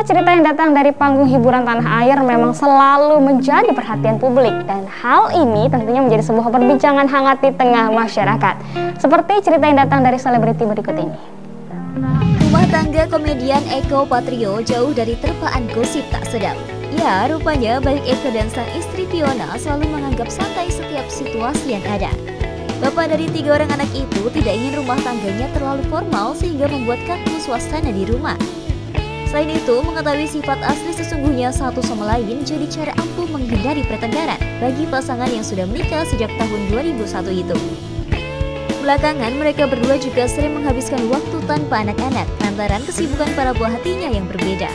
cerita yang datang dari panggung hiburan tanah air memang selalu menjadi perhatian publik, dan hal ini tentunya menjadi sebuah perbincangan hangat di tengah masyarakat. Seperti cerita yang datang dari selebriti berikut ini. Rumah tangga komedian Eko Patrio jauh dari terpaan gosip tak sedap. Ya, rupanya baik Eko dan sang istri Fiona selalu menganggap santai setiap situasi yang ada. Bapak dari 3 orang anak itu tidak ingin rumah tangganya terlalu formal sehingga membuat kaku suasana di rumah. Selain itu, mengetahui sifat asli sesungguhnya satu sama lain jadi cara ampuh menghindari pertengkaran bagi pasangan yang sudah menikah sejak tahun 2001 itu. Belakangan, mereka berdua juga sering menghabiskan waktu tanpa anak-anak lantaran kesibukan para buah hatinya yang berbeda.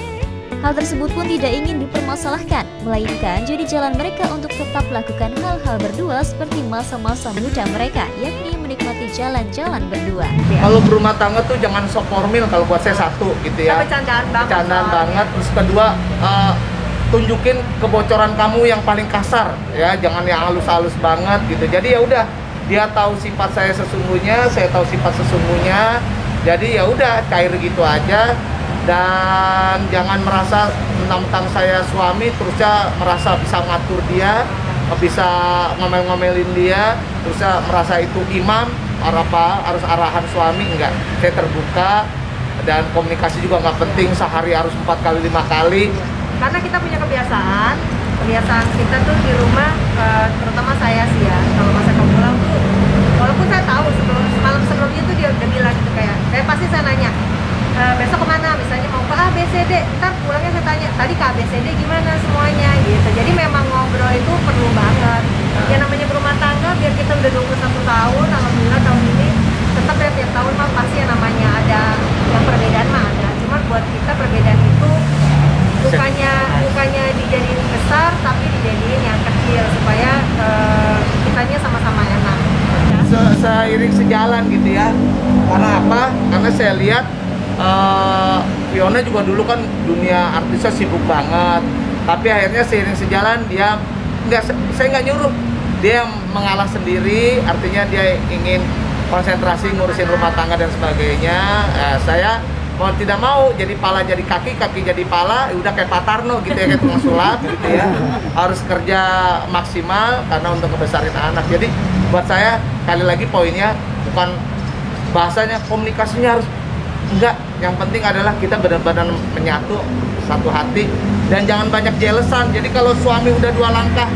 Hal tersebut pun tidak ingin dipermasalahkan, melainkan jadi jalan mereka untuk tetap melakukan hal-hal berdua seperti masa-masa muda mereka, yakni menikmati jalan-jalan berdua. Kalau berumah tangga tuh jangan sok formil, kalau buat saya satu gitu ya. Candaan banget. Terus kedua, tunjukin kebocoran kamu yang paling kasar ya, jangan yang halus-halus banget gitu. Jadi ya udah, dia tahu sifat saya sesungguhnya, saya tahu sifat sesungguhnya. Jadi ya udah, cair gitu aja. Dan jangan merasa mentang-mentang saya suami terusnya merasa bisa ngatur dia, bisa ngomel-ngomelin dia, terusnya merasa itu imam, harus arahan suami. Enggak, saya terbuka dan komunikasi juga nggak penting sehari harus 4 kali 5 kali. Karena kita punya kebiasaan kita tuh di rumah, terutama saya sih ya, kalau masa kamu pulang tuh, walaupun saya tahu semalam sebelumnya tuh dia udah bilang gitu, kayak pasti saya nanya, besok kemana, misalnya mau ke A, B, C, D, ntar pulangnya saya tanya, tadi ke A, B, C, D gimana semuanya gitu. Jadi memang ngobrol itu perlu banget. Ya namanya berumah tangga, biar kita udah 21 tahun, alhamdulillah tahun ini tetap ya tiap tahun mah pasti yang namanya ada yang perbedaan mah ada. Cuman buat kita perbedaan itu bukannya dijadiin besar, tapi dijadiin yang kecil supaya kitanya sama-sama enak. Seiring sejalan gitu ya. Karena apa? Karena saya lihat Fiona juga dulu kan dunia artisnya sibuk banget, tapi akhirnya seiring sejalan dia saya nggak nyuruh, dia mengalah sendiri, artinya dia ingin konsentrasi ngurusin rumah tangga dan sebagainya. Saya mau tidak mau jadi pala jadi kaki, kaki jadi pala, udah kayak Pak Tarno gitu ya, kayak tukang sulap gitu ya, harus kerja maksimal karena untuk ngebesarin anak. Jadi buat saya kali lagi poinnya bukan bahasanya, komunikasinya harus enggak, yang penting adalah kita benar-benar menyatu satu hati dan jangan banyak jealousan. Jadi kalau suami udah 2 langkah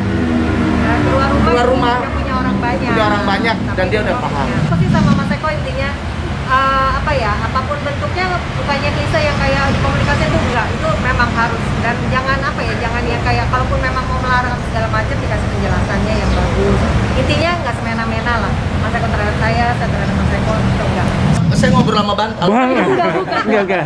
keluar rumah punya orang banyak dan dia udah paham. Aku sih sama Mas Eko intinya apapun bentuknya, bukannya klise yang kayak di komunikasi itu enggak, itu memang harus, dan jangan jangan yang kayak kalaupun memang mau melarang segala macam dikasih penjelasannya yang bagus. Intinya nggak semena-mena lah. Mas Eko terhadap saya terhadap Mas Eko itu enggak. Saya ngobrol sama bantal. Enggak.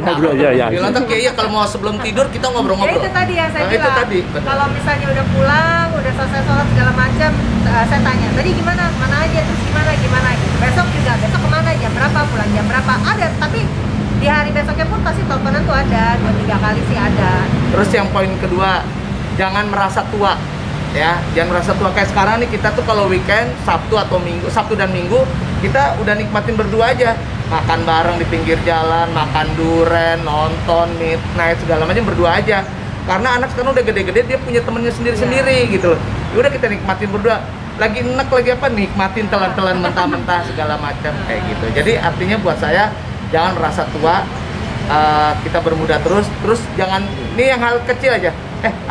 Ngobrol ya. Bilang tak iya kalau mau sebelum tidur kita ngobrol-ngobrol. Ya itu tadi yang saya bilang. Itu tadi. Kalau misalnya udah pulang, udah selesai sholat segala macam, saya tanya, tadi gimana? Mana aja? Terus gimana? Besok juga, besok kemana? Jam berapa? Pulang jam berapa? Ada, tapi di hari besoknya pun pasti teleponan tuh ada, 2-3 kali sih ada. Terus yang poin kedua, jangan merasa tua. Ya, jangan merasa tua. Kayak sekarang nih kita tuh kalau weekend, Sabtu dan Minggu, kita udah nikmatin berdua aja. Makan bareng di pinggir jalan, makan duren, nonton, midnight, segala macam berdua aja. Karena anak sekarang udah gede-gede, dia punya temennya sendiri-sendiri gitu loh. Udah kita nikmatin berdua. Lagi enak, lagi apa, nikmatin telan-telan mentah-mentah segala macam kayak gitu. Jadi artinya buat saya, jangan merasa tua. Kita bermuda terus jangan, ini yang hal kecil aja.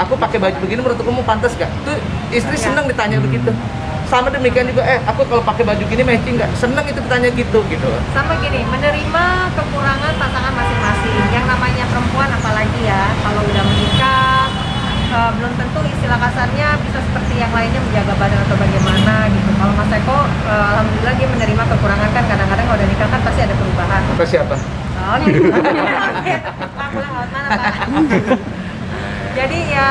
Aku pakai baju begini menurut kamu pantas gak? Itu istri seneng ditanya begitu. Sama demikian juga, aku kalau pakai baju gini matching nggak? Seneng itu ditanya gitu. Sama gini, menerima kekurangan pasangan masing-masing. Yang namanya perempuan apalagi ya, kalau udah menikah, belum tentu istilah kasarnya bisa seperti yang lainnya menjaga badan atau bagaimana gitu. Kalau Mas Eko, alhamdulillah dia menerima kekurangan, kan kadang-kadang kalau udah nikah kan pasti ada perubahan. Apa siapa? Oh gitu. Aku lewat mana Pak? Jadi ya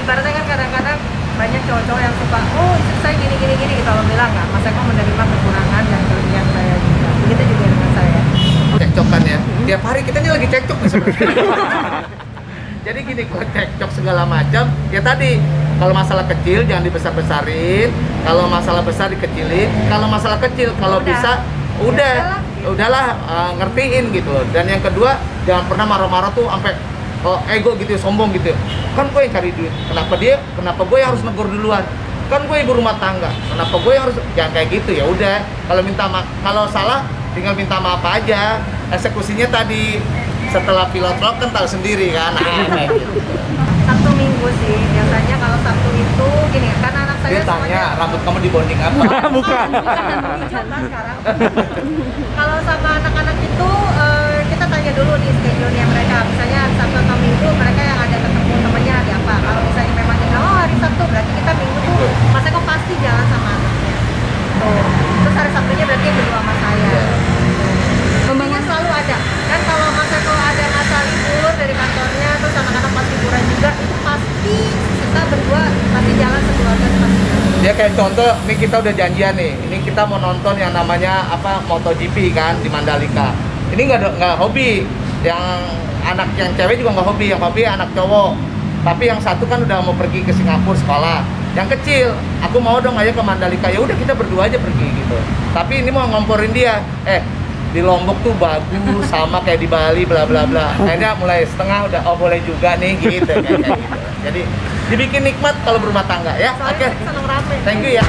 ibaratnya kan kadang-kadang banyak cowok-cowok yang suka, oh istri saya gini gitu. Kalau bilang nggak, Mas Eko menerima kekurangan dan kelebihan saya juga. Begitu juga dengan saya. Cekcokan ya. Tiap hari kita ini lagi cekcok nih sebenarnya. Jadi gini, kalau cekcok segala macam, ya tadi kalau masalah kecil jangan dibesar-besarin, kalau masalah besar dikecilin, kalau masalah kecil kalau bisa udahlah ngertiin gitu loh. Dan yang kedua, jangan pernah marah-marah tuh sampai ego gitu, sombong gitu. Kan gue yang cari duit, kenapa gue yang harus negur duluan? Kan gue ibu rumah tangga, kenapa gue yang harus, jangan kayak gitu. Ya udah, kalau salah tinggal minta maaf aja. Eksekusinya tadi setelah pilot vlog kan tahu sendiri kan. Kayak gitu. Sabtu Minggu sih biasanya. Kalau Sabtu itu gini, karena anak saya Dia tanya rambut kamu dibonding apa? Bukan. sekarang. Kalau sama anak-anak itu kita tanya dulu nih schedule-nya mereka. Misalnya Sabtu atau Minggu mereka yang ada ketemu temennya ada apa. Kalau misalnya memang kita hari Sabtu, berarti kita Minggu tuh Mas Eko pasti jalan sama anaknya. Tuh. Terus hari Sabtunya berarti berdua sama saya. Memangnya selalu ada. Dan kalau Mas Eko ada masa libur dari kantornya, terus anak-anak pas liburan juga, itu pasti kita berdua pasti jalan sekeluarga pasti. Ya kayak contoh, nih kita udah janjian nih. Ini kita mau nonton yang namanya MotoGP kan di Mandalika. Ini nggak hobi. Yang anak yang cewek juga nggak hobi. Yang hobi anak cowok. Tapi yang satu kan udah mau pergi ke Singapura sekolah. Yang kecil, aku mau dong ayo ke Mandalika. Ya udah kita berdua aja pergi gitu. Tapi ini mau ngomporin dia. Di Lombok tuh bagus sama kayak di Bali bla bla bla. Akhirnya mulai setengah udah boleh juga nih gitu kayak gitu. Jadi dibikin nikmat kalau berumah tangga ya. Oke. Seneng rame. Thank you ya.